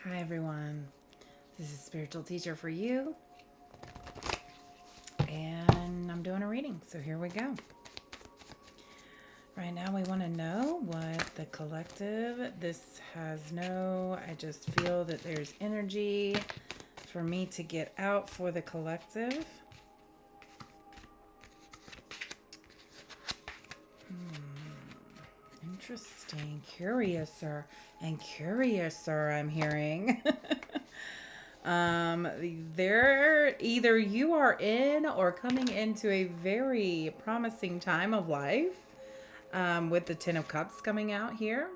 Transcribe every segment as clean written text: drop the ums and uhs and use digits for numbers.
Hi everyone, this is Spiritual Teacher for You, and I'm doing a reading, so here we go. Right now we want to know what the collective, this has I just feel that there's energy for me to get out for the collective. Interesting, curiouser I'm hearing. There either you are in or coming into a very promising time of life. With the Ten of Cups coming out here,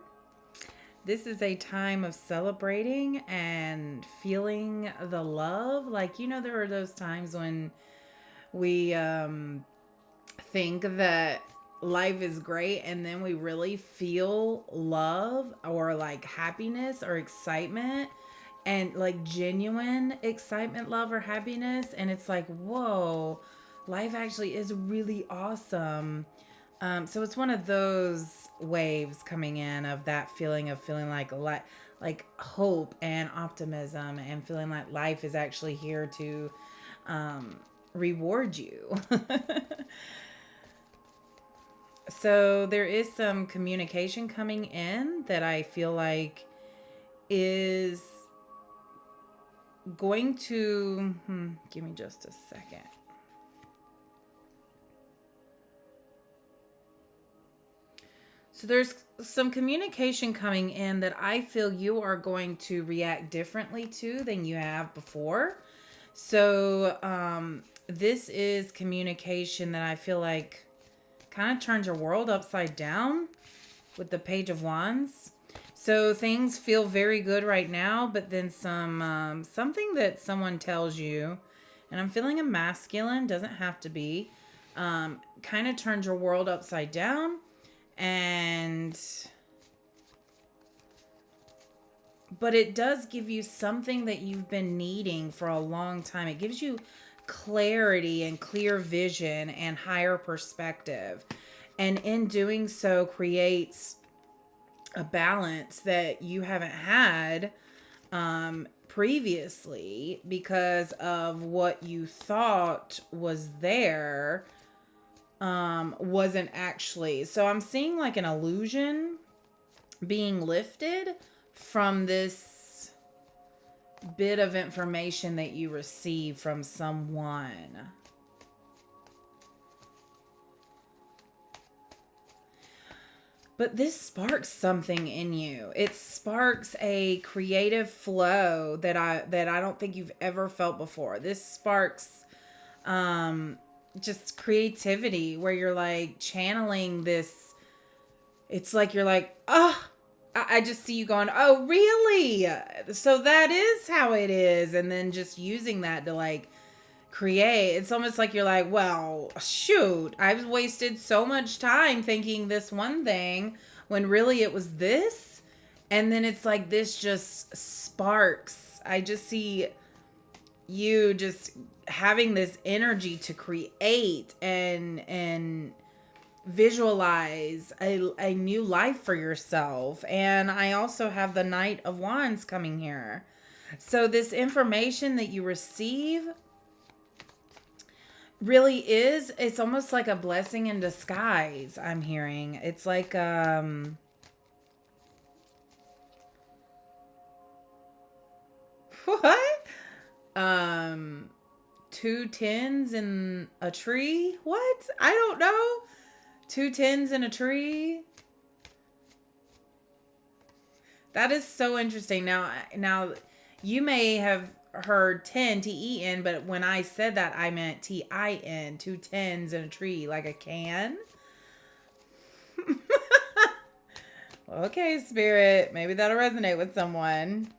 this is a time of celebrating and feeling the love. Like, there are those times when we think that life is great and then we really feel love or like happiness or excitement, and like genuine excitement, love, or happiness. And it's like, whoa, life actually is really awesome. So it's one of those waves coming in of that feeling of feeling like hope and optimism, and feeling like life is actually here to reward you. So there is some communication coming in that I feel like is going to give me just a second. So there's some communication coming in that I feel you are going to react differently to than you have before. So this is communication that I feel like kind of turns your world upside down with the Page of Wands. So things feel very good right now, but then something that someone tells you, and I'm feeling a masculine, doesn't have to be, kind of turns your world upside down. But it does give you something that you've been needing for a long time. It gives you clarity and clear vision and higher perspective. And in doing so, creates a balance that you haven't had previously, because of what you thought was there wasn't actually. So I'm seeing like an illusion being lifted from this bit of information that you receive from someone. But this sparks something in you. It sparks a creative flow that I don't think you've ever felt before. This sparks just creativity, where you're like channeling this. It's like you're like, oh, I just see you going, oh, really? So that is how it is. And then just using that to like create. It's almost like you're like, well, shoot, I've wasted so much time thinking this one thing when really it was this. And then it's like this just sparks. I just see you just having this energy to create and visualize a new life for yourself. And I also have the Knight of Wands coming here. So this information that you receive really is, it's almost like a blessing in disguise. I'm hearing it's like what, two tens in a tree. What? I don't know. Two tens in a tree. That is so interesting. Now you may have heard 10 TEN, but when I said that, I meant TIN, two tens in a tree, like a can. Okay, Spirit, maybe that'll resonate with someone.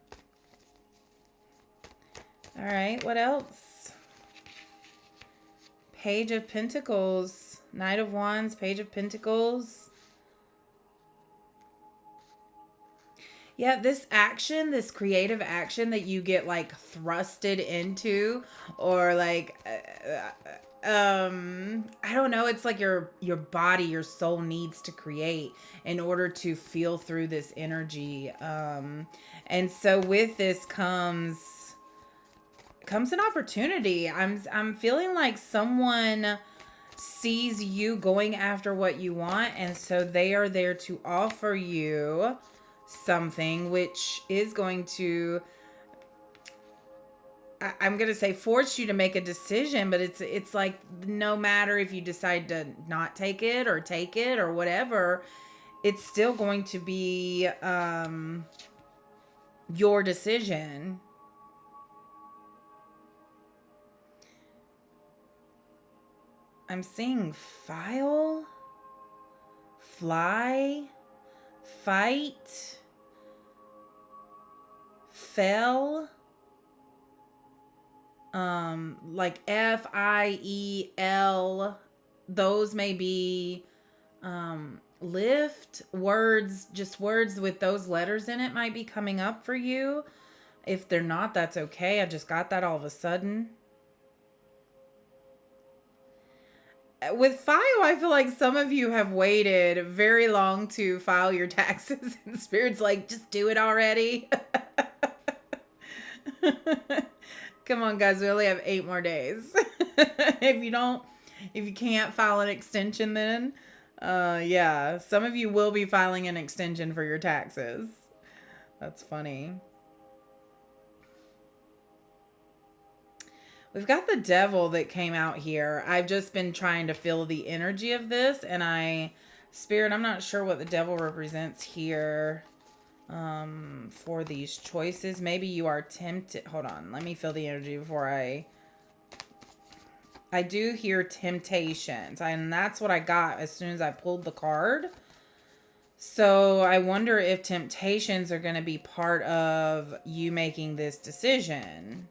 All right, what else? Page of Pentacles, Knight of Wands, Page of Pentacles. Yeah, this action, this creative action that you get like thrusted into, or like I don't know, it's like your body, your soul needs to create in order to feel through this energy. And so with this comes an opportunity. I'm feeling like someone sees you going after what you want, and so they are there to offer you something which is going to, I'm going to say, force you to make a decision, but it's like no matter if you decide to not take it or take it or whatever, it's still going to be your decision. I'm seeing file, fly, fight, fell, like FIEL. Those may be lift words, just words with those letters in it might be coming up for you. If they're not, that's okay. I just got that all of a sudden. With file, I feel like some of you have waited very long to file your taxes, and Spirit's like, just do it already. Come on, guys, we only have 8 more days. If you can't file an extension, then yeah, some of you will be filing an extension for your taxes. That's funny. We've got the devil that came out here. I've just been trying to feel the energy of this, and Spirit, I'm not sure what the devil represents here for these choices. Maybe you are tempted. Hold on. Let me feel the energy before I do hear temptations, and that's what I got as soon as I pulled the card. So I wonder if temptations are going to be part of you making this decision.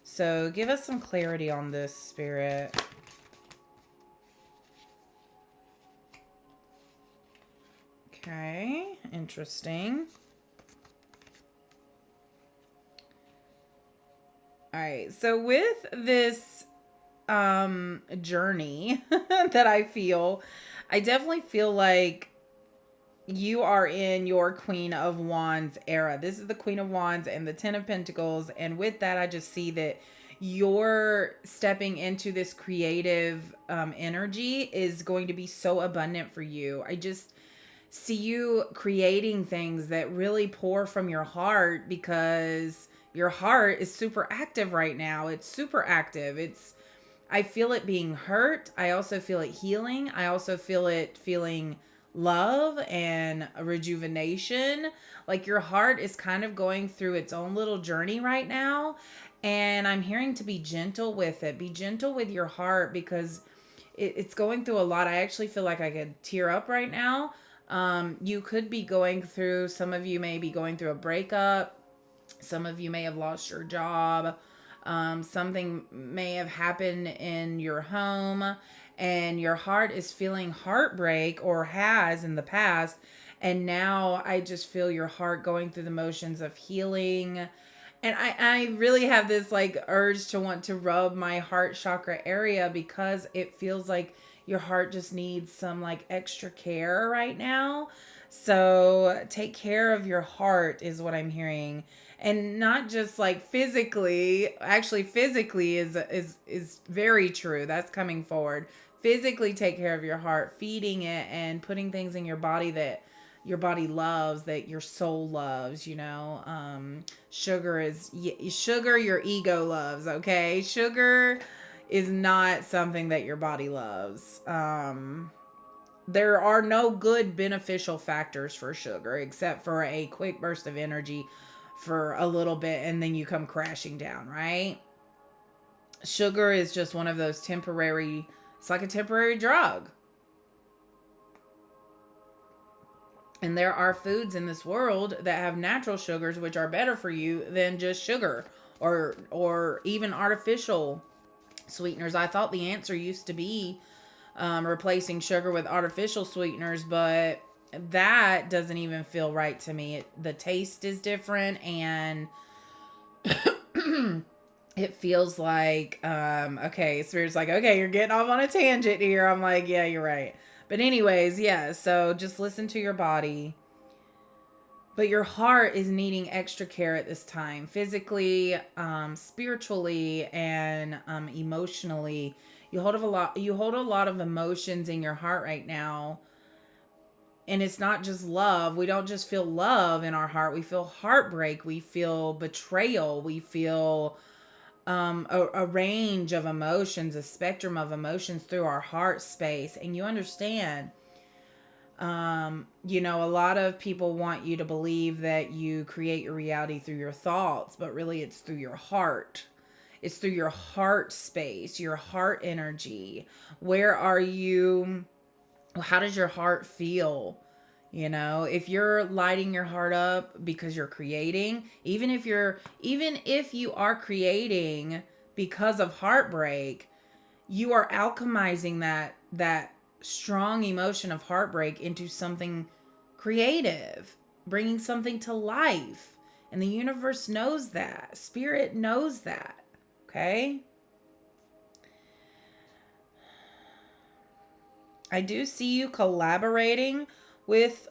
So give us some clarity on this, Spirit. Okay, interesting. All right, so with this journey that I definitely feel like you are in your Queen of Wands era. This is the Queen of Wands and the Ten of Pentacles. And with that, I just see that you're stepping into this creative energy is going to be so abundant for you. I just see you creating things that really pour from your heart, because your heart is super active right now. It's super active. I feel it being hurt. I also feel it healing. I also feel it feeling love and rejuvenation. Like your heart is kind of going through its own little journey right now. And I'm hearing to be gentle with it. Be gentle with your heart, because it's going through a lot. I actually feel like I could tear up right now. You could be going through, some of you may be going through a breakup. Some of you may have lost your job. Something may have happened in your home, and your heart is feeling heartbreak, or has in the past. And now I just feel your heart going through the motions of healing. And I really have this like urge to want to rub my heart chakra area, because it feels like your heart just needs some like extra care right now. So take care of your heart is what I'm hearing. And not just like physically. Actually, physically is very true. That's coming forward. Physically take care of your heart, feeding it and putting things in your body that your body loves, that your soul loves, sugar your ego loves, okay? Sugar is not something that your body loves. There are no good beneficial factors for sugar, except for a quick burst of energy for a little bit, and then you come crashing down, right? Sugar is just one of those temporary, it's like a temporary drug. And there are foods in this world that have natural sugars which are better for you than just sugar, or even artificial sweeteners. I thought the answer used to be replacing sugar with artificial sweeteners, but that doesn't even feel right to me. The taste is different, and it feels like, okay, Spirit's like, okay, you're getting off on a tangent here. I'm like, yeah, you're right. But anyways, yeah, so just listen to your body. But your heart is needing extra care at this time, physically, spiritually, and emotionally. You hold a lot of emotions in your heart right now, and it's not just love. We don't just feel love in our heart. We feel heartbreak. We feel betrayal. We feel a range of emotions, a spectrum of emotions through our heart space. And you understand, a lot of people want you to believe that you create your reality through your thoughts, but really it's through your heart. It's through your heart space, your heart energy. Where are you? How does your heart feel? If you're lighting your heart up because you're creating, even if you are creating because of heartbreak, you are alchemizing that strong emotion of heartbreak into something creative, bringing something to life. And the universe knows that. Spirit knows that. Okay? I do see you collaborating with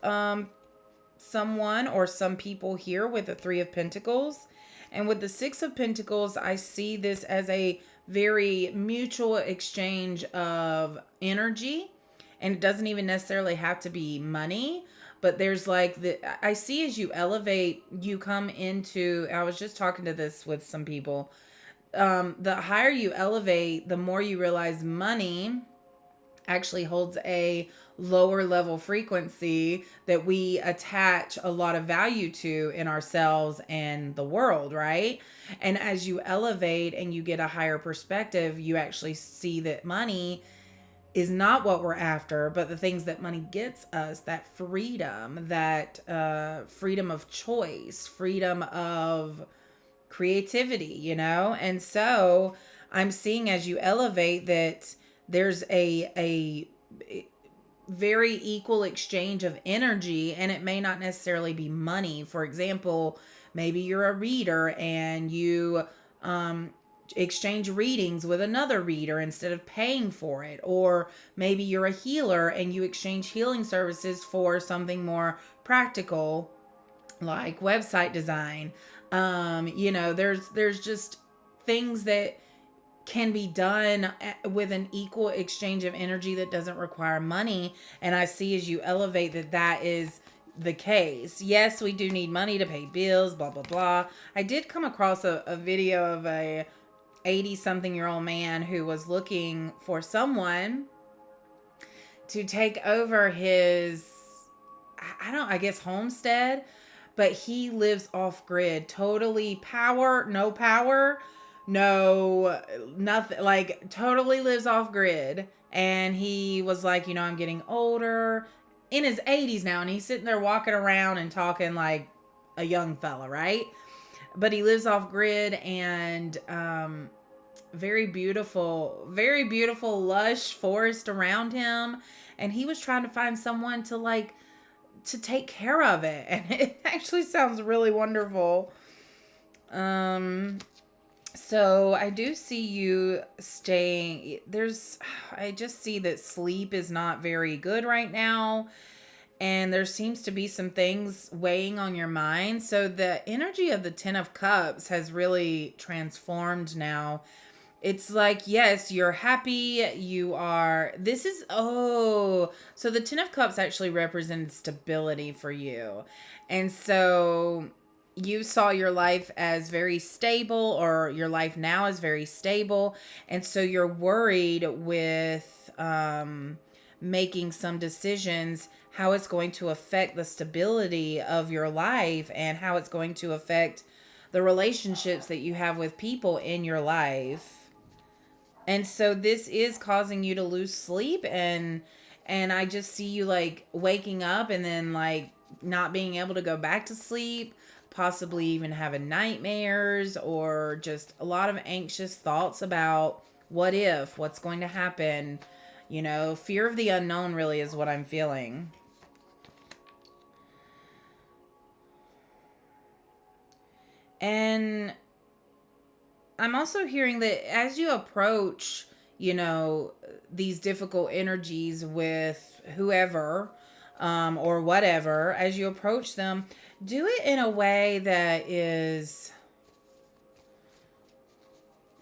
someone or some people here with the Three of Pentacles. And with the Six of Pentacles, I see this as a very mutual exchange of energy. And it doesn't even necessarily have to be money. But there's I see as you elevate, you come into, I was just talking to this with some people. The higher you elevate, the more you realize money actually holds a lower level frequency that we attach a lot of value to in ourselves and the world, right? And as you elevate and you get a higher perspective, you actually see that money is not what we're after, but the things that money gets us, that freedom, that freedom of choice, freedom of creativity. And so I'm seeing as you elevate that there's a very equal exchange of energy, and it may not necessarily be money. For example, maybe you're a reader and you exchange readings with another reader instead of paying for it. Or maybe you're a healer and you exchange healing services for something more practical like website design. There's just things that can be done with an equal exchange of energy that doesn't require money. And I see as you elevate that is the case. Yes, we do need money to pay bills, blah, blah, blah. I did come across a video of a 80-something-year-old man who was looking for someone to take over his, I guess, homestead, but he lives off grid, totally power, no, nothing, like totally lives off grid. And he was like, I'm getting older, in his 80s now, and he's sitting there walking around and talking like a young fella, right? But he lives off grid, and very beautiful, lush forest around him. And he was trying to find someone to take care of it. And it actually sounds really wonderful. So I do see you staying. I just see that sleep is not very good right now. And there seems to be some things weighing on your mind. So the energy of the Ten of Cups has really transformed now. It's like, yes, you're happy. So the Ten of Cups actually represented stability for you. And so you saw your life as very stable, or your life now is very stable. And so you're worried with making some decisions, how it's going to affect the stability of your life and how it's going to affect the relationships that you have with people in your life. And so this is causing you to lose sleep, and I just see you like waking up and then like not being able to go back to sleep, possibly even having nightmares, or just a lot of anxious thoughts about what's going to happen. Fear of the unknown really is what I'm feeling. And I'm also hearing that as you approach, these difficult energies with whoever, or whatever, as you approach them, do it in a way that is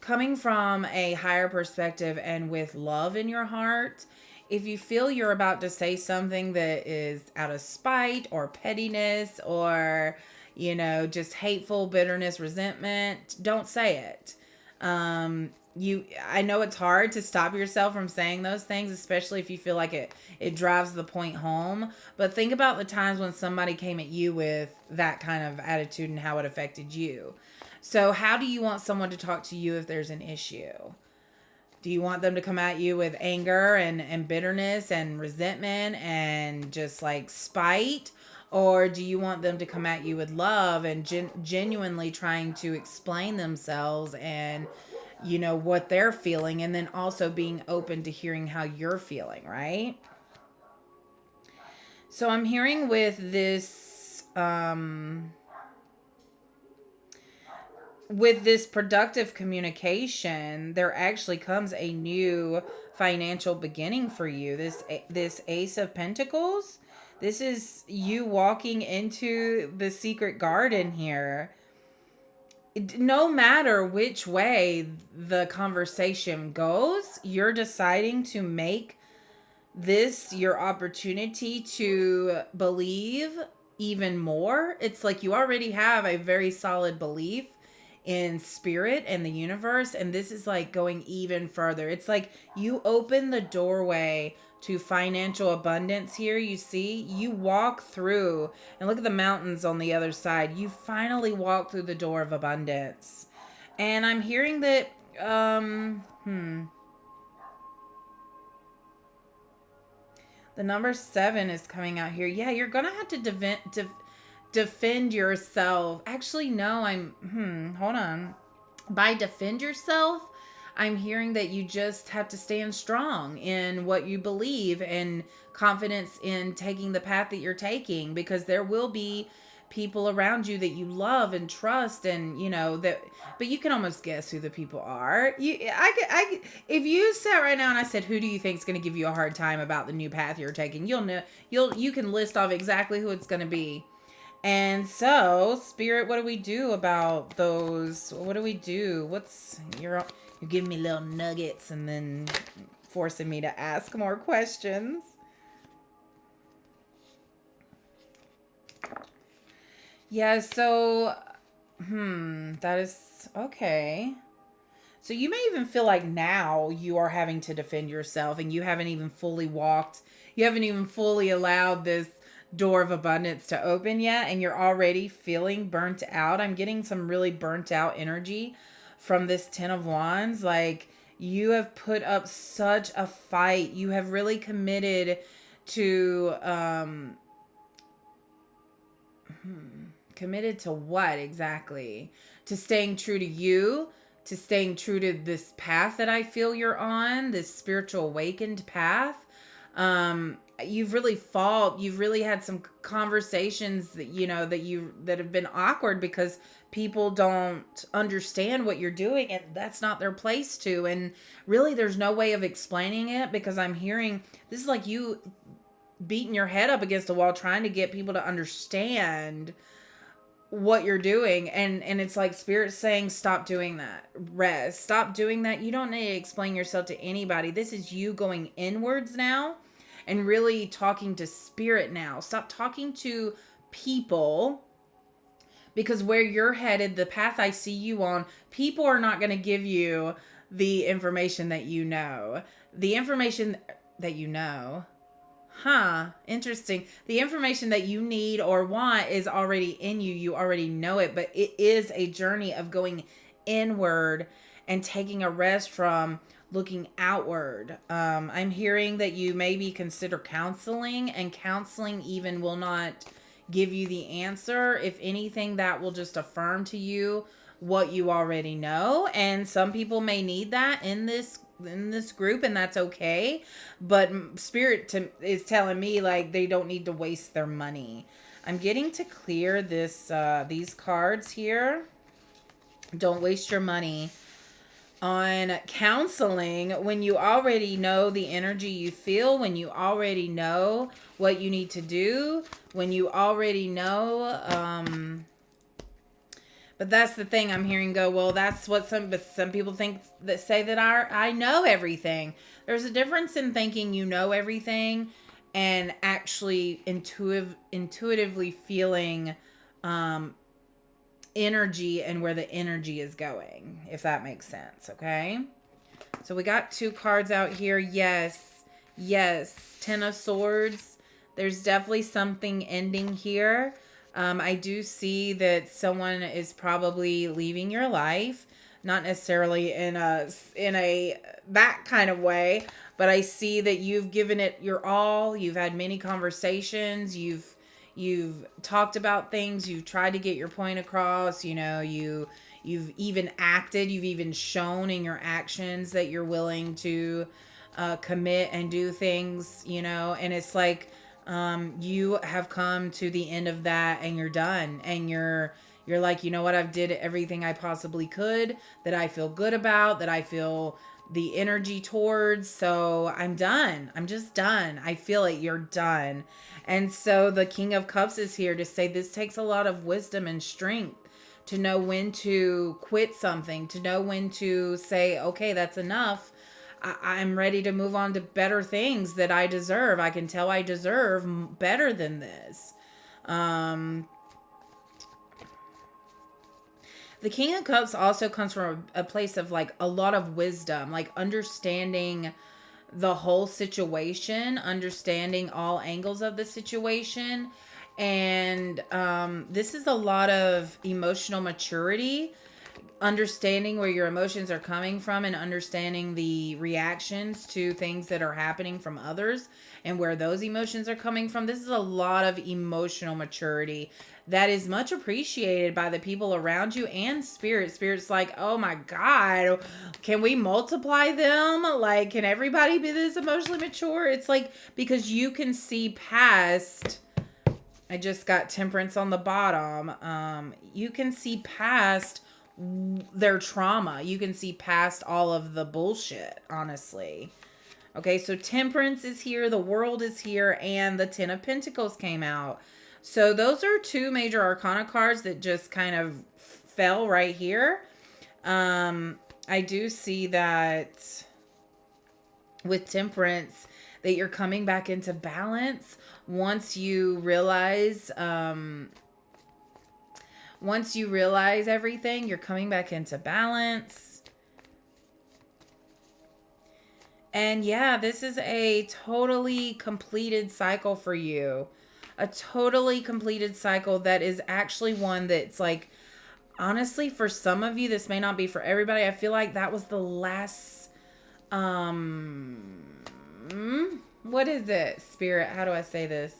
coming from a higher perspective and with love in your heart. If you feel you're about to say something that is out of spite or pettiness or, just hateful, bitterness, resentment, don't say it. I know it's hard to stop yourself from saying those things, especially if you feel like it drives the point home. But think about the times when somebody came at you with that kind of attitude and how it affected you. So, how do you want someone to talk to you if there's an issue? Do you want them to come at you with anger and bitterness and resentment and just like spite? Or do you want them to come at you with love and genuinely trying to explain themselves and, what they're feeling, and then also being open to hearing how you're feeling, right? So I'm hearing with this productive communication, there actually comes a new financial beginning for you. This Ace of Pentacles, this is you walking into the secret garden here. No matter which way the conversation goes, you're deciding to make this your opportunity to believe even more. It's like you already have a very solid belief in spirit and the universe, and this is like going even further. It's like you open the doorway to financial abundance here. You see, you walk through, and look at the mountains on the other side. You finally walk through the door of abundance. And I'm hearing that the number 7 is coming out here. Yeah, you're gonna have to defend yourself. Actually, no, hold on. By defend yourself, I'm hearing that you just have to stand strong in what you believe and confidence in taking the path that you're taking, because there will be people around you that you love and trust, and that, but you can almost guess who the people are. If you sat right now and I said, who do you think is going to give you a hard time about the new path you're taking, you'll know, you can list off exactly who it's going to be. And so, Spirit, what do we do about those? What do we do? You're giving me little nuggets and then forcing me to ask more questions. Yeah, so that is okay. So you may even feel like now you are having to defend yourself and you haven't even fully allowed this door of abundance to open yet, and you're already feeling burnt out. I'm getting some really burnt out energy from this 10 of Wands. Like, you have put up such a fight. You have really committed to committed to what exactly? To staying true to you, to staying true to this path that I feel you're on, this spiritual awakened path. You've really had some conversations that have been awkward because people don't understand what you're doing, and that's not their place to. And really, there's no way of explaining it, because I'm hearing this is like you beating your head up against a wall trying to get people to understand what you're doing, and it's like Spirit saying, stop doing that. Rest. Stop doing that. You don't need to explain yourself to anybody. This is you going inwards now and really talking to Spirit now. Stop talking to people, because where you're headed, the path I see you on, people are not going to give you the information that you know. The information that you know. Interesting. The information that you need or want is already in you. You already know it, but it is a journey of going inward and taking a rest from looking outward. I'm hearing that you maybe consider counseling, and counseling even will not give you the answer. If anything, that will just affirm to you what you already know. And some people may need that in this group, and that's okay. But Spirit is telling me like they don't need to waste their money. I'm getting to clear these cards here. Don't waste your money on counseling when you already know the energy you feel, when you already know what you need to do, when you already know. But that's the thing I'm hearing go, well, that's what some people think, that say that I know everything. There's a difference in thinking you know everything and actually intuitively feeling um, energy and where the energy is going, if that makes sense, okay? So we got 2 cards out here. Yes. Yes. 10 of Swords. There's definitely something ending here. I do see that someone is probably leaving your life, not necessarily in a that kind of way, but I see that you've given it your all. You've had many conversations. You've talked about things. You've tried to get your point across. You've even acted. You've even shown in your actions that you're willing to commit and do things. And it's like you have come to the end of that, and you're done, and you're like, you know what, I've did everything I possibly could, that I feel good about, that I feel the energy towards. So I'm done. I'm just done. I feel it. You're done. And so the King of Cups is here to say this takes a lot of wisdom and strength to know when to quit something, to know when to say, okay, that's enough. I'm ready to move on to better things that I deserve. I can tell I deserve better than this. Um, the King of Cups also comes from a place of like a lot of wisdom, like understanding the whole situation, understanding all angles of the situation. And this is a lot of emotional maturity, understanding where your emotions are coming from and understanding the reactions to things that are happening from others and where those emotions are coming from. This is a lot of emotional maturity that is much appreciated by the people around you and spirit. Spirit's like, oh my God, can we multiply them? Like, can everybody be this emotionally mature? It's like, because you can see past. I just got Temperance on the bottom. You can see past their trauma. You can see past all of the bullshit, honestly. Okay, so Temperance is here, the World is here, and the Ten of Pentacles came out. So those are 2 major arcana cards that just kind of fell right here. I do see that with Temperance, that you're coming back into balance once you realize everything. You're coming back into balance. And yeah, this is a totally completed cycle for you. A totally completed cycle that is actually one that's like, honestly, for some of you, this may not be for everybody. I feel like that was the last, what is it, Spirit? How do I say this?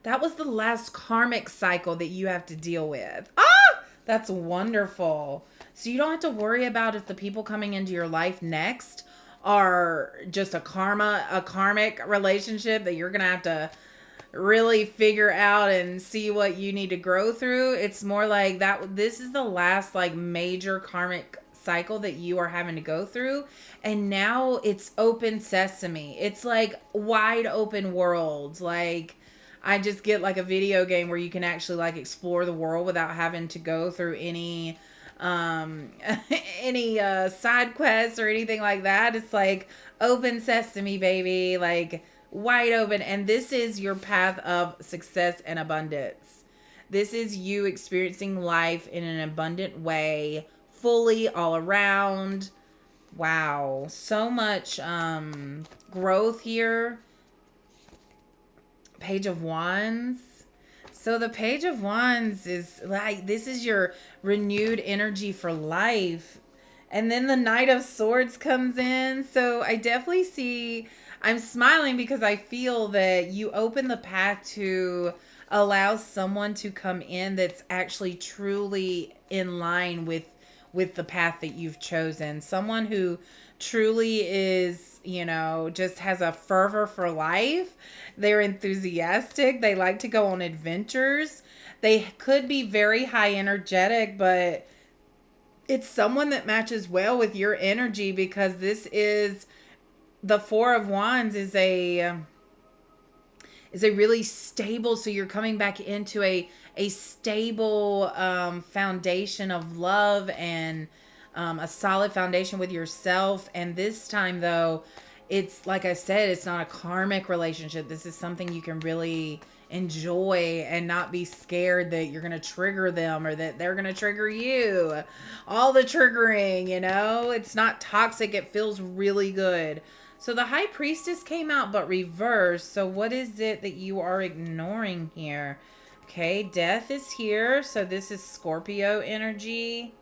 That was the last karmic cycle that you have to deal with. Ah, that's wonderful. So you don't have to worry about if the people coming into your life next are just a karmic relationship that you're going to have to really figure out and see what you need to grow through. It's more like that. This is the last like major karmic cycle that you are having to go through, and now it's open sesame. It's like wide open worlds. Like, I just get like a video game where you can actually like explore the world without having to go through any any side quests or anything like that. It's like open sesame, baby, like wide open. And this is your path of success and abundance. This is you experiencing life in an abundant way, fully, all around. Wow, so much growth here. Page of Wands. So the Page of Wands is like, this is your renewed energy for life. And then the Knight of Swords comes in. So I definitely see, I'm smiling because I feel that you open the path to allow someone to come in that's actually truly in line with the path that you've chosen. Someone who truly is, just has a fervor for life. They're enthusiastic. They like to go on adventures. They could be very high energetic, but it's someone that matches well with your energy, because this is the Four of Wands is a really stable, so you're coming back into a stable foundation of love, and a solid foundation with yourself. And this time though, it's like I said, it's not a karmic relationship. This is something you can really enjoy and not be scared that you're going to trigger them or that they're going to trigger you. All the triggering, it's not toxic. It feels really good. So the High Priestess came out, but reversed. So what is it that you are ignoring here? Okay, Death is here. So this is Scorpio energy.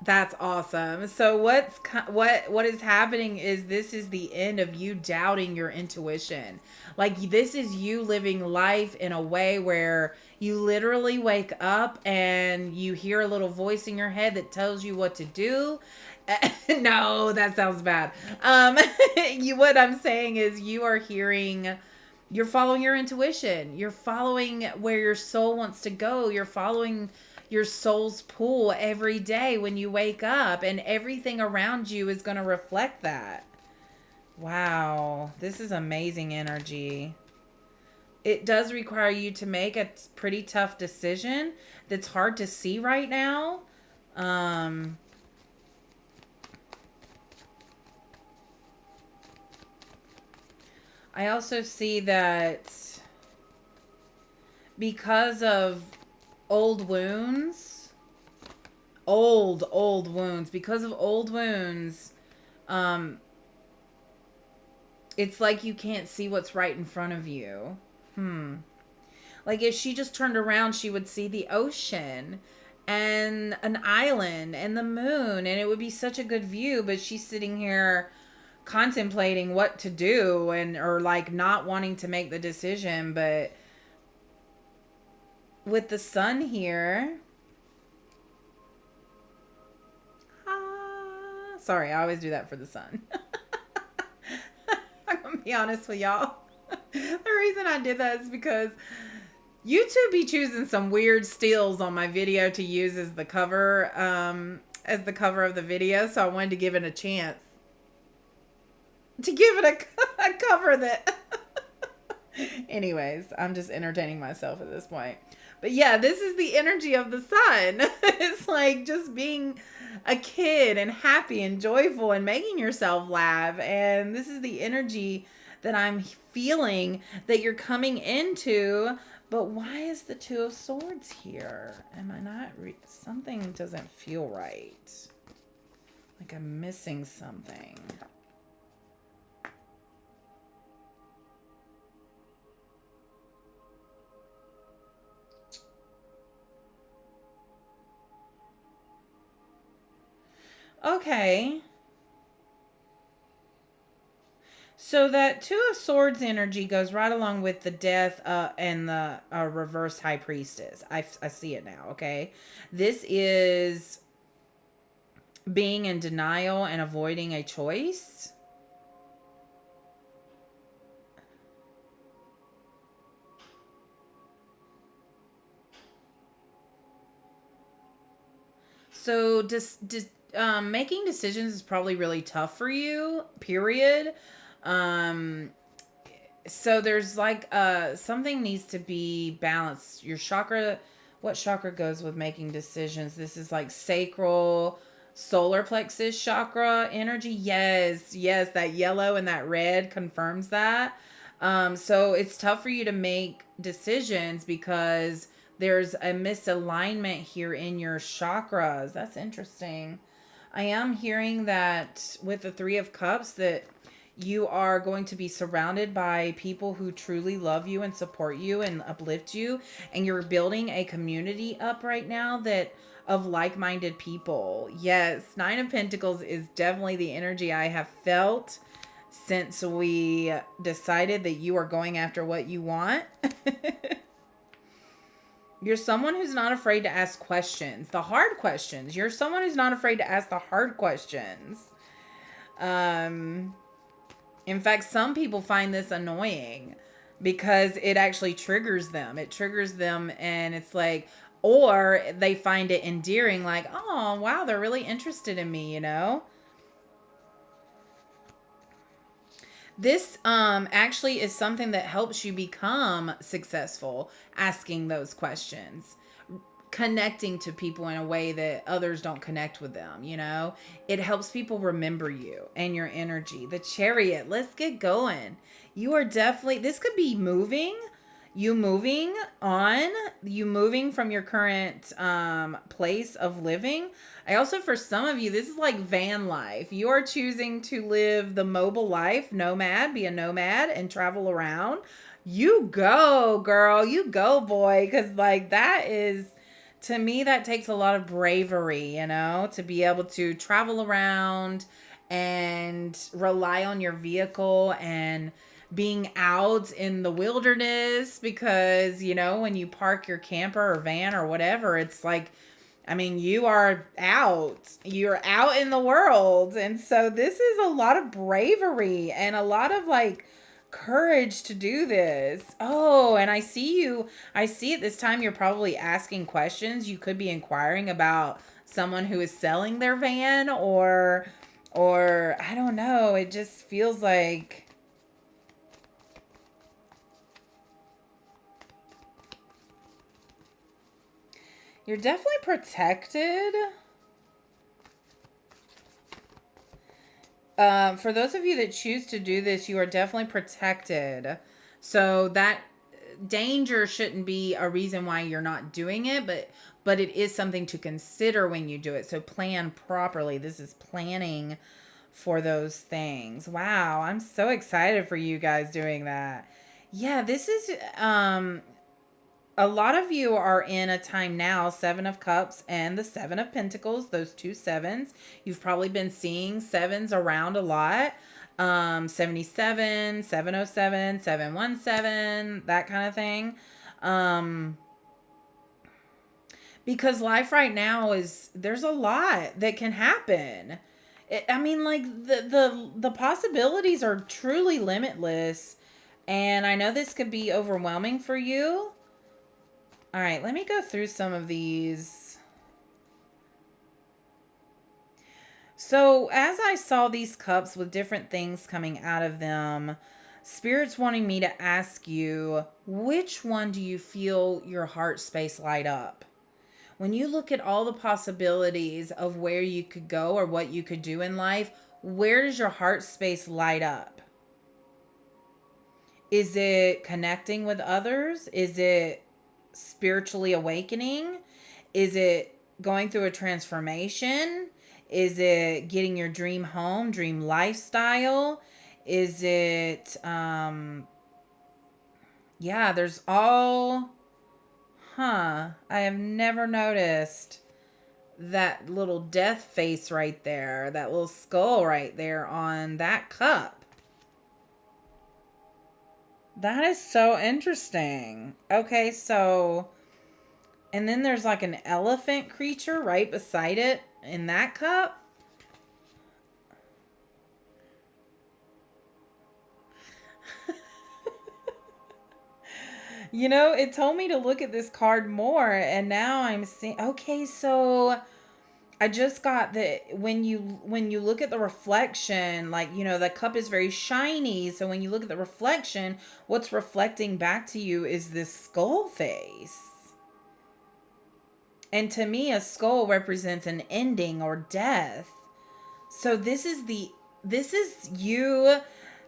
That's awesome. So what is happening is this is the end of you doubting your intuition. Like, this is you living life in a way where you literally wake up and you hear a little voice in your head that tells you what to do. No, that sounds bad. What I'm saying is you're following your intuition. You're following where your soul wants to go. You're following your soul's pull every day when you wake up, and everything around you is going to reflect that. Wow, this is amazing energy. It does require you to make a pretty tough decision that's hard to see right now. I also see that because of old wounds, old wounds, because of old wounds, it's like you can't see what's right in front of you. Like, if she just turned around, she would see the ocean and an island and the moon, and it would be such a good view, but she's sitting here contemplating what to do, or like not wanting to make the decision. But with the sun here, sorry, I always do that for the sun. I'm gonna be honest with y'all. The reason I did that is because YouTube be choosing some weird stills on my video to use as the cover of the video, so I wanted to give it a chance to give it a cover that anyways, I'm just entertaining myself at this point. But yeah, this is the energy of the sun. It's like just being a kid and happy and joyful and making yourself laugh. And this is the energy that I'm feeling that you're coming into. But why is the Two of Swords here? Am I not something doesn't feel right. Like I'm missing something. Okay. So that Two of Swords energy goes right along with the Death and the reverse High Priestess. I see it now, okay? This is being in denial and avoiding a choice. So making decisions is probably really tough for you, period. So there's like something needs to be balanced. Your chakra, what chakra goes with making decisions? This is like sacral, solar plexus chakra energy. Yes, that yellow and that red confirms that. So it's tough for you to make decisions because there's a misalignment here in your chakras. That's interesting. I am hearing that with the Three of Cups that you are going to be surrounded by people who truly love you and support you and uplift you. And you're building a community up right now that of like-minded people. Yes, Nine of Pentacles is definitely the energy I have felt since we decided that you are going after what you want. You're someone who's not afraid to ask questions, the hard questions. You're someone who's not afraid to ask the hard questions. In fact, some people find this annoying because it actually triggers them. It triggers them, and it's like, or they find it endearing, like, oh, wow, they're really interested in me, you know? This actually is something that helps you become successful, asking those questions, connecting to people in a way that others don't connect with them, you know? It helps people remember you and your energy. The Chariot, let's get going. You are definitely, this could be moving, you moving on, you moving from your current place of living. I also, for some of you, this is like van life. You are choosing to live the mobile life, nomad, be a nomad and travel around. You go, girl. You go, boy. Because, like, that is, to me, that takes a lot of bravery, you know, to be able to travel around and rely on your vehicle and being out in the wilderness because, you know, when you park your camper or van or whatever, it's like, I mean, you are out. You're out in the world. And so this is a lot of bravery and a lot of like courage to do this. Oh, and I see you. I see at this time you're probably asking questions. You could be inquiring about someone who is selling their van or I don't know. It just feels like you're definitely protected. For those of you that choose to do this, you are definitely protected. So that danger shouldn't be a reason why you're not doing it, but it is something to consider when you do it. So plan properly. This is planning for those things. Wow, I'm so excited for you guys doing that. Yeah, this is a lot of you are in a time now, Seven of Cups and the Seven of Pentacles, those two sevens. You've probably been seeing sevens around a lot. 77, 707, 717, that kind of thing. Because life right now is, there's a lot that can happen. I mean, like the possibilities are truly limitless. And I know this could be overwhelming for you. All right, let me go through some of these. So, as I saw these cups with different things coming out of them, Spirit's wanting me to ask you, which one do you feel your heart space light up? When you look at all the possibilities of where you could go or what you could do in life, where does your heart space light up? Is it connecting with others? Is it spiritually awakening? Is it going through a transformation? Is it getting your dream home, dream lifestyle? Is it, yeah, there's all, I have never noticed that little death face right there, that little skull right there on that cup. That is so interesting. Okay, so, and then there's like an elephant creature right beside it in that cup. You know, it told me to look at this card more, and now I'm seeing, okay, so I just got that when you look at the reflection, like, you know, the cup is very shiny, so when you look at the reflection, what's reflecting back to you is this skull face. And to me, a skull represents an ending or death. So this is you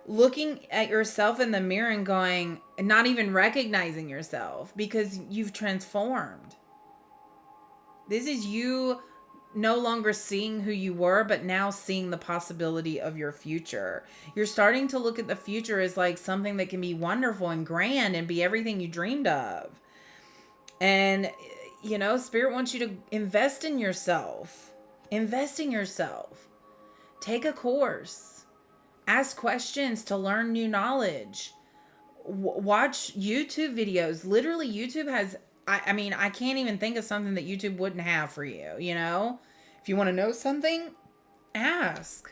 looking at yourself in the mirror and going, not even recognizing yourself because you've transformed. This is you no longer seeing who you were, but now seeing the possibility of your future. You're starting to look at the future as like something that can be wonderful and grand and be everything you dreamed of. And, you know, Spirit wants you to invest in yourself. Invest in yourself. Take a course. Ask questions to learn new knowledge. Watch YouTube videos. Literally, YouTube has, I mean, I can't even think of something that YouTube wouldn't have for you, you know? If you want to know something, ask.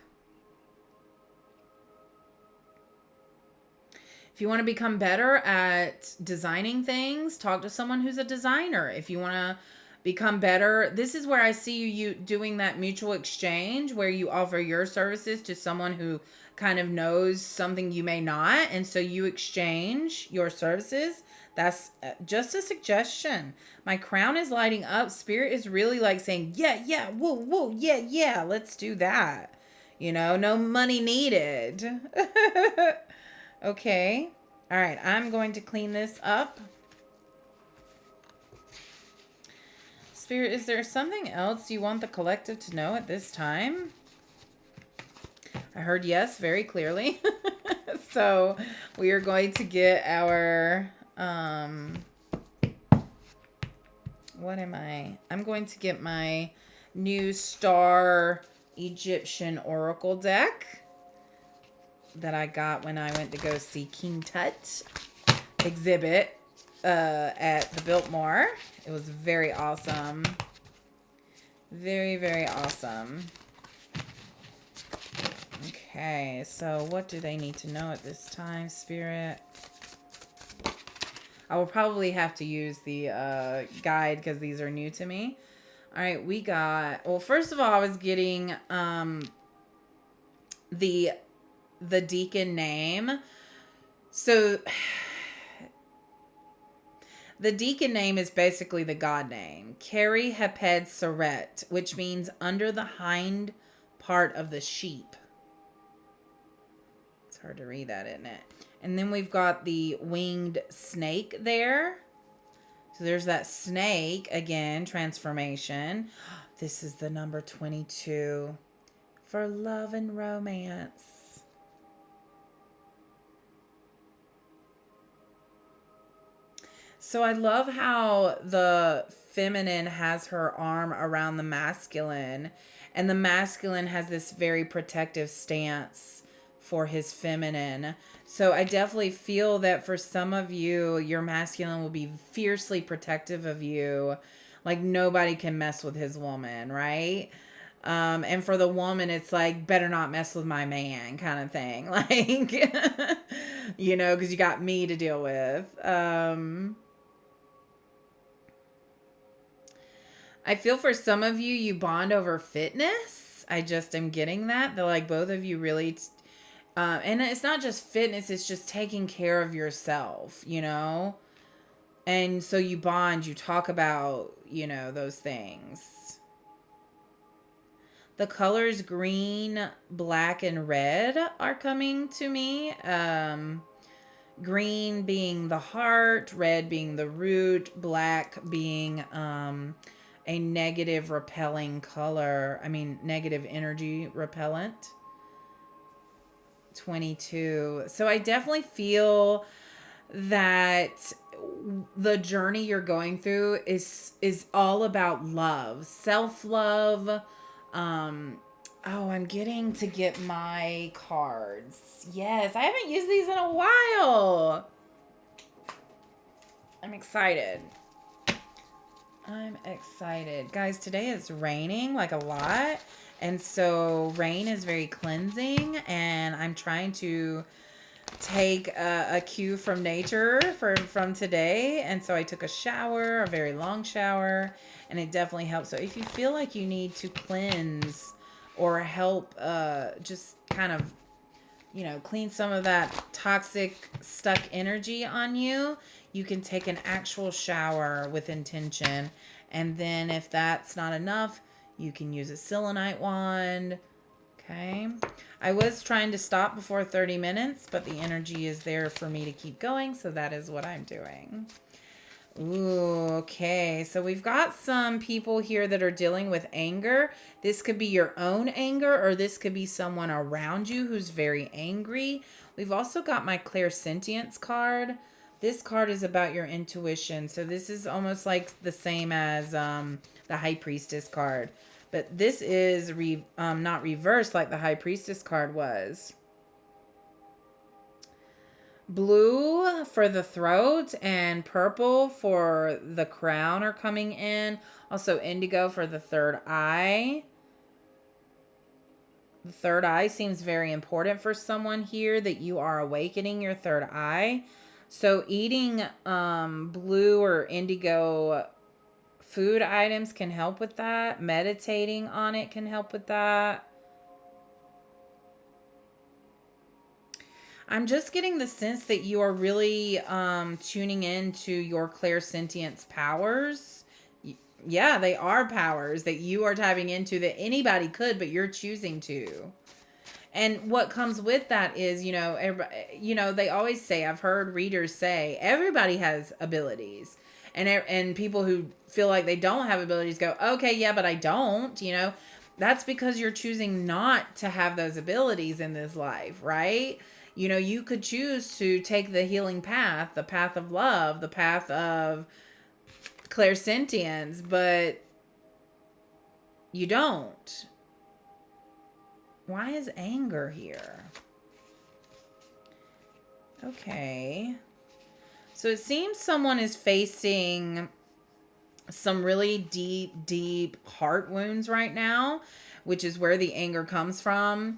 If you want to become better at designing things, talk to someone who's a designer. If you want to become better, this is where I see you doing that mutual exchange where you offer your services to someone who kind of knows something you may not. And so you exchange your services. That's just a suggestion. My crown is lighting up. Spirit is really like saying, yeah, yeah, whoa, whoa, yeah, yeah, let's do that. No money needed. Okay. All right. I'm going to clean this up. Spirit, is there something else you want the collective to know at this time? I heard yes very clearly. So we are going to get our, what am I? I'm going to get my new Star Egyptian Oracle deck that I got when I went to go see King Tut exhibit at the Biltmore. It was very awesome. Very, very awesome. Okay, so what do they need to know at this time, Spirit? I will probably have to use the guide because these are new to me. All right, we got... Well, first of all, I was getting the deacon name. So... The deacon name is basically the god name. Keri Heped Seret, which means under the hind part of the sheep. It's hard to read that, isn't it? And then we've got the winged snake there. So there's that snake, again, transformation. This is the number 22 for love and romance. So I love how the feminine has her arm around the masculine, and the masculine has this very protective stance for his feminine. So I definitely feel that for some of you, your masculine will be fiercely protective of you. Like nobody can mess with his woman, right? And for the woman, it's like, better not mess with my man kind of thing. Like, because you got me to deal with. I feel for some of you, you bond over fitness. I just am getting that. They're like both of you really, and it's not just fitness, it's just taking care of yourself, And so you bond, you talk about, those things. The colors green, black, and red are coming to me. Green being the heart, red being the root, black being a negative repelling color. Negative energy repellent. 22. So I definitely feel that the journey you're going through is all about love, self-love. I'm getting to get my cards. Yes, I haven't used these in a while. I'm excited. Guys, today it's raining like a lot. And so rain is very cleansing. And I'm trying to take a cue from nature from today. And so I took a shower, a very long shower. And it definitely helps. So if you feel like you need to cleanse or help just kind of, clean some of that toxic stuck energy on you, you can take an actual shower with intention. And then if that's not enough, you can use a selenite wand. Okay. I was trying to stop before 30 minutes, but the energy is there for me to keep going. So that is what I'm doing. Ooh, okay. So we've got some people here that are dealing with anger. This could be your own anger, or this could be someone around you who's very angry. We've also got my clairsentience card. This card is about your intuition. So this is almost like the same as the High Priestess card. But this is not reversed like the High Priestess card was. Blue for the throat and purple for the crown are coming in. Also indigo for the third eye. The third eye seems very important for someone here, that you are awakening your third eye. So eating blue or indigo food items can help with that. Meditating on it can help with that. I'm just getting the sense that you are really tuning into your clairsentience powers. Yeah, they are powers that you are tapping into that anybody could, but you're choosing to. And what comes with that is, they always say, I've heard readers say, everybody has abilities. And people who feel like they don't have abilities go, okay, yeah, but I don't, That's because you're choosing not to have those abilities in this life, right? You could choose to take the healing path, the path of love, the path of clairsentience, but you don't. Why is anger here? Okay. So it seems someone is facing some really deep, deep heart wounds right now, which is where the anger comes from.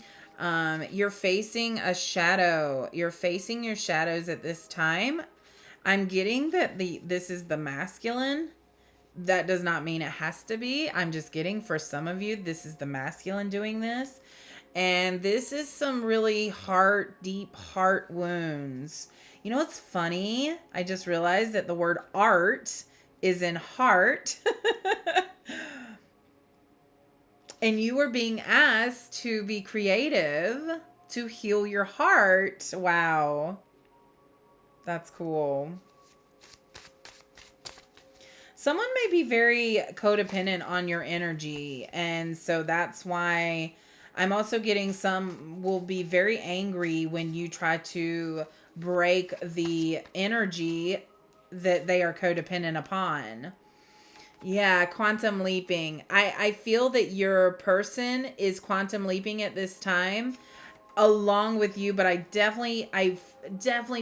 You're facing a shadow. You're facing your shadows at this time. I'm getting that this is the masculine. That does not mean it has to be. I'm just getting, for some of you, this is the masculine doing this. And this is some really deep heart wounds. You know what's funny? I just realized that the word art is in heart. And you were being asked to be creative to heal your heart. Wow. That's cool. Someone may be very codependent on your energy. And so that's why I'm also getting some will be very angry when you try to break the energy that they are codependent upon. Yeah, quantum leaping. I feel that your person is quantum leaping at this time along with you, but I definitely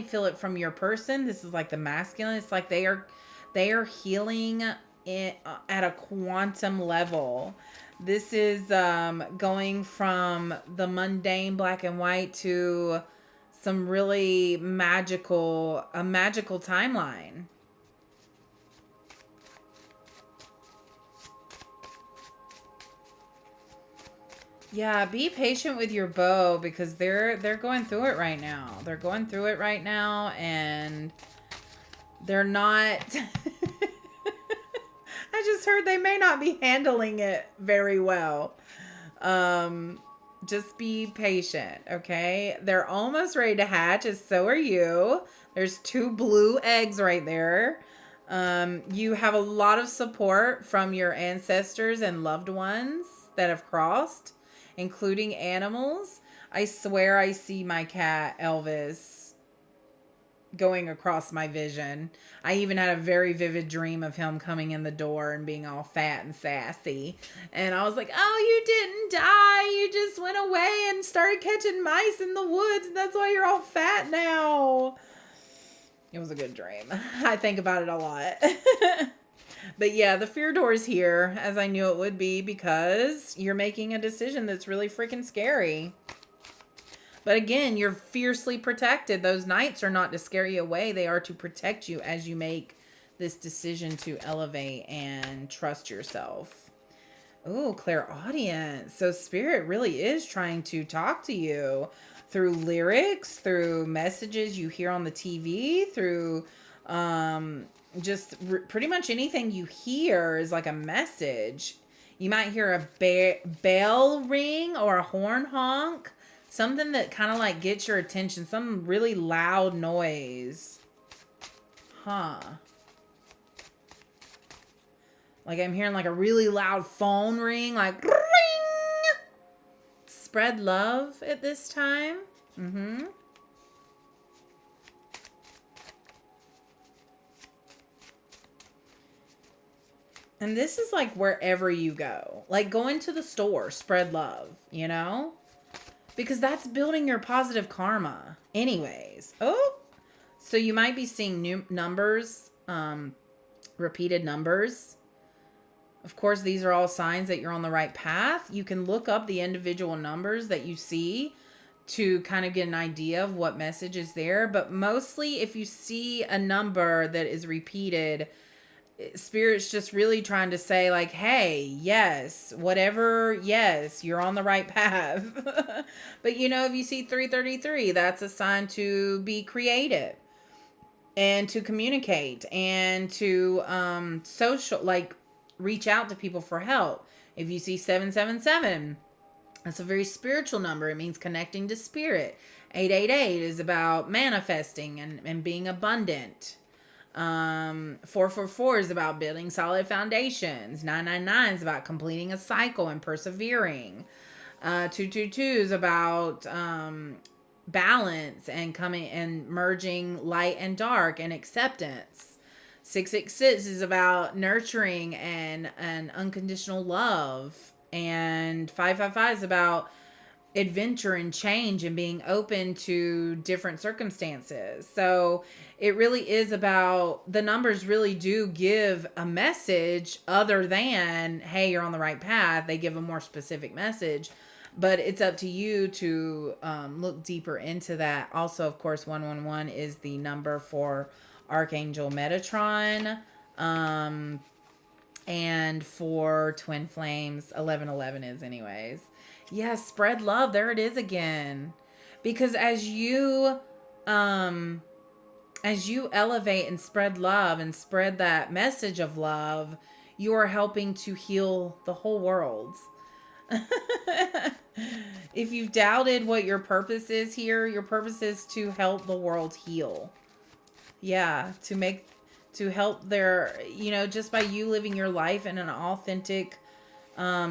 feel it from your person. This is like the masculine. It's like they are healing at a quantum level. This is going from the mundane black and white to some really a magical timeline. Yeah, be patient with your bow because they're going through it right now. They're going through it right now, and they're not I just heard they may not be handling it very well. Just be patient, okay? They're almost ready to hatch, as so are you. There's 2 blue eggs right there. You have a lot of support from your ancestors and loved ones that have crossed, including animals. I swear I see my cat, Elvis, going across my vision. I even had a very vivid dream of him coming in the door and being all fat and sassy. And I was like, oh, you didn't die. You just went away and started catching mice in the woods. And that's why you're all fat now. It was a good dream. I think about it a lot. But yeah, the fear door is here, as I knew it would be, because you're making a decision that's really freaking scary. But again, you're fiercely protected. Those knights are not to scare you away. They are to protect you as you make this decision to elevate and trust yourself. Oh, clairaudience. So spirit really is trying to talk to you through lyrics, through messages you hear on the TV, through pretty much anything you hear is like a message. You might hear a bell ring or a horn honk. Something that kind of like gets your attention. Some really loud noise. Huh. Like I'm hearing like a really loud phone ring. Like ring. Spread love at this time. Mm-hmm. And this is like wherever you go. Like go into the store. Spread love. Because that's building your positive karma. Anyways. Oh. So you might be seeing new numbers. Repeated numbers. Of course, these are all signs that you're on the right path. You can look up the individual numbers that you see to kind of get an idea of what message is there. But mostly, if you see a number that is repeated, Spirit's just really trying to say, like, hey, yes, whatever, yes, you're on the right path. But if you see 333, that's a sign to be creative and to communicate and to social, like, reach out to people for help. If you see 777, that's a very spiritual number. It means connecting to spirit. 888 is about manifesting and being abundant. 444 is about building solid foundations. 999 is about completing a cycle and persevering. 222 is about balance and coming and merging light and dark and acceptance. 666 is about nurturing and unconditional love. And 555 is about adventure and change and being open to different circumstances. So it really is about, the numbers really do give a message other than, hey, you're on the right path. They give a more specific message, but it's up to you to look deeper into that. Also, of course, 111 is the number for Archangel Metatron. And for Twin Flames, 1111 is anyways. Yes, spread love. There it is again. Because as you elevate and spread love and spread that message of love, you are helping to heal the whole world. If you've doubted what your purpose is here, your purpose is to help the world heal. Yeah, to help their, just by you living your life in an authentic,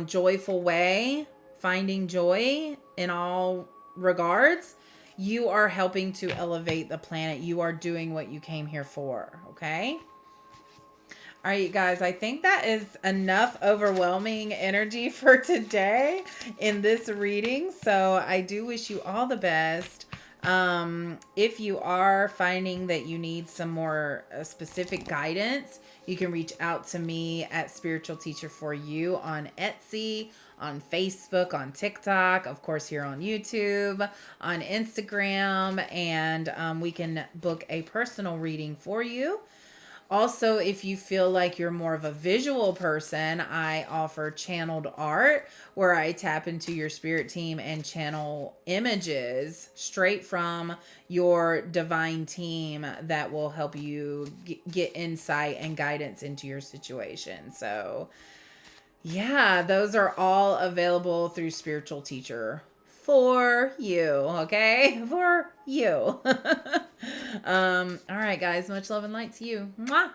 joyful way, finding joy in all regards, you are helping to elevate the planet. You are doing what you came here for, okay? All right, you guys, I think that is enough overwhelming energy for today in this reading. So I do wish you all the best. If you are finding that you need some more specific guidance, you can reach out to me at Spiritual Teacher for You on Etsy, on Facebook, on TikTok, of course here on YouTube, on Instagram, and we can book a personal reading for you. Also, if you feel like you're more of a visual person, I offer channeled art where I tap into your spirit team and channel images straight from your divine team that will help you get insight and guidance into your situation. So, yeah, those are all available through Spiritual Teacher for you, okay? For you. All right, guys, much love and light to you. Mwah!